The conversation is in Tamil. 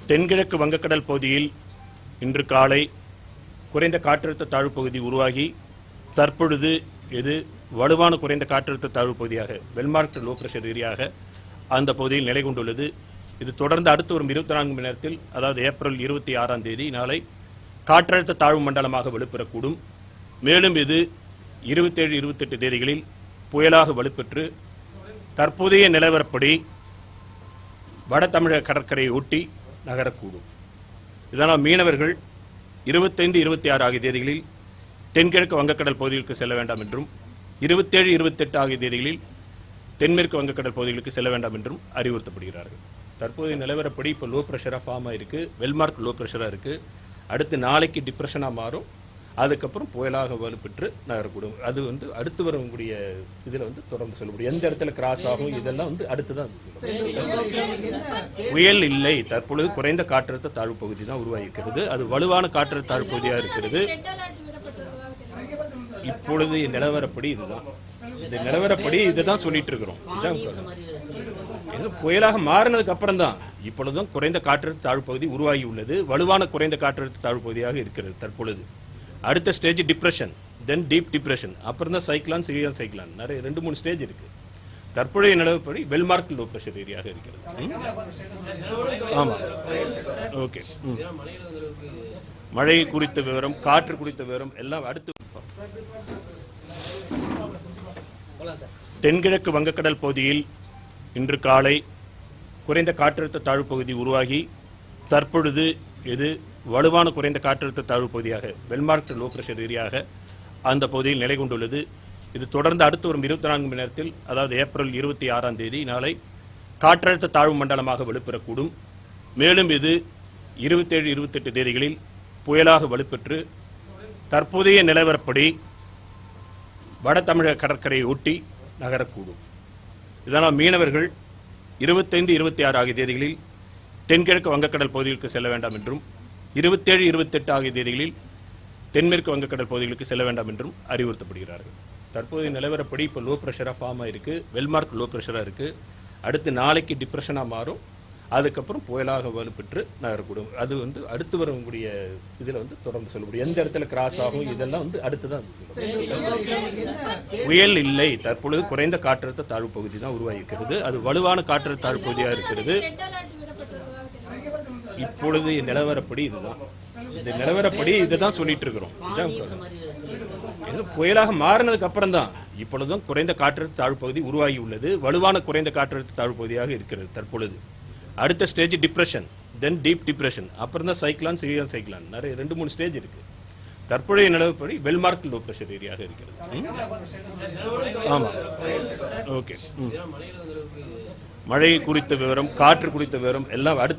தென்கிழக்கு வங்கக்கடல் பகுதியில் இன்று காலை குறைந்த காற்றழுத்த தாழ்வு பகுதி உருவாகி தற்பொழுது இது வலுவான குறைந்த காற்றழுத்த தாழ்வு பகுதியாக வெல்மார்க் லோ பிரஷர் ஏரியாக அந்த பகுதியில் நிலை கொண்டுள்ளது. இது தொடர்ந்து அடுத்து வரும் 24 மணி நேரத்தில், அதாவது ஏப்ரல் 26ஆம் தேதி நாளை காற்றழுத்த தாழ்வு மண்டலமாக வலுப்பெறக்கூடும். மேலும் இது 27, 28 தேதிகளில் புயலாக வலுப்பெற்று தற்போதைய நிலவரப்படி வட தமிழக கடற்கரையை ஒட்டி நகரக்கூடும். இதனால் மீனவர்கள் 25, 26 ஆகிய தேதிகளில் தென்கிழக்கு வங்கக்கடல் பகுதிகளுக்கு செல்ல வேண்டாம் என்றும் 27, 28 ஆகிய தேதிகளில் தென்மேற்கு வங்கக்கடல் பகுதிகளுக்கு செல்ல வேண்டாம் என்றும் அறிவுறுத்தப்படுகிறார்கள். தற்போதைய நிலவரப்படி இப்போ லோ ப்ரெஷராக ஃபார்ம் ஆயிருக்கு, வெல்மார்க் லோ ப்ரெஷராக இருக்கு. அடுத்து நாளைக்கு டிப்ரெஷனாக மாறும், அதுக்கப்புறம் புயலாக வலுப்பெற்று நகரக்கூடும். அது அடுத்து வரக்கூடிய இதில் தொடர்ந்து சொல்ல முடியும். எந்த இடத்துல கிராஸ் ஆகும் இதெல்லாம் அடுத்துதான். புயல் இல்லை, தற்பொழுது குறைந்த காற்றழுத்த தாழ்வு பகுதி தான் உருவாகியிருக்கிறது. அது வலுவான காற்றழுத்த தாழ்வு பகுதியாக இருக்கிறது. இப்பொழுது நிலவரப்படி இதுதான், இந்த நிலவரப்படி இதுதான் சொல்லிட்டு இருக்கிறோம். புயலாக மாறினதுக்கு அப்புறம் தான் இப்பொழுதும் குறைந்த காற்றழுத்த தாழ்வு பகுதி உருவாகி உள்ளது. வலுவான குறைந்த காற்றழுத்த தாழ்வு பகுதியாக இருக்கிறது தற்பொழுது. அடுத்த ஸ்டேஜ் டிப்ரெஷன், தென் டீப் டிப்ரெஷன், அப்புறம் தான் சைக்ளான், சிவியர் சைக்ளான், நிறைய 2-3 ஸ்டேஜ் இருக்கு. தற்போதைய நிலவரப்படி வெல்மார்க் லோ பிரஷர் ஏரியாக இருக்கிறது. ஆமா, ஓகே. மழை குறித்த விவரம், காற்று குறித்த விவரம் எல்லாம் அடுத்து. தென்கிழக்கு வங்கக்கடல் பகுதியில் இன்று காலை குறைந்த காற்றழுத்த தாழ்வு பகுதி உருவாகி தற்பொழுது இது வலுவான குறைந்த காற்றழுத்த தாழ்வு பகுதியாக வெல்மார்க் லோ பிரஷர் ஏரியாக அந்த பகுதியில் நிலை கொண்டுள்ளது. இது தொடர்ந்து அடுத்து வரும் 24 மணி நேரத்தில், அதாவது ஏப்ரல் 26ஆம் தேதி நாளை காற்றழுத்த தாழ்வு மண்டலமாக வலுப்பெறக்கூடும். மேலும் இது 27, 28 தேதிகளில் புயலாக வலுப்பெற்று தற்போதைய நிலவரப்படி வட தமிழக கடற்கரையை ஒட்டி நகரக்கூடும். இதனால் மீனவர்கள் 25, 26 ஆகிய தேதிகளில் தென்கிழக்கு வங்கக்கடல் பகுதிகளுக்கு செல்ல வேண்டாம் என்றும் 27, 28 ஆகிய தேதிகளில் தென்மேற்கு வங்கக்கடல் பகுதிகளுக்கு செல்ல வேண்டாம் என்றும் அறிவுறுத்தப்படுகிறார்கள். தற்போதைய நிலவரப்படி இப்போ லோ ப்ரெஷராக ஃபார்ம் ஆயிருக்கு, வெல்மார்க் லோ ப்ரெஷராக இருக்கு. அடுத்து நாளைக்கு டிப்ரெஷனாக மாறும், அதுக்கப்புறம் புயலாக வலுப்பெற்று நகரக்கூடும். அது அடுத்து வரக்கூடிய இதில் தொடர்ந்து சொல்ல முடியும். எந்த இடத்துல கிராஸ் ஆகும் இதெல்லாம் அடுத்துதான். புயல் இல்லை, தற்பொழுது குறைந்த காற்றழுத்த தாழ்வு பகுதி தான் உருவாகியிருக்கிறது. அது வலுவான காற்றழுத்த தாழ்வு பகுதியாக இருக்கிறது. இப்பொழுது நிலவரப்படி இதுதான், இந்த நிலவரப்படி இதுதான் சொல்லிட்டு இருக்கிறோம். புயலாக மாறினதுக்கு அப்புறம் தான் இப்பொழுதும் குறைந்த காற்றழுத்த தாழ்வு பகுதி உருவாகி உள்ளது. வலுவான குறைந்த காற்றழுத்த தாழ்வு பகுதியாக இருக்கிறது தற்பொழுது. அடுத்த ஸ்டேஜ் டிப்ரெஷன், தென் டீப் டிப்ரெஷன், அப்புறம் தான் சைக்ளான், சிவியர் சைக்ளான், நிறைய 2-3 ஸ்டேஜ் இருக்கு. தற்போதைய நிலவரப்படி வெல்மார்க் லோ பிரஷர் ஏரியாக இருக்கிறது. ஆமா, ஓகே. மழை குறித்த விவரம், காற்று குறித்த விவரம் எல்லாம் அடுத்து.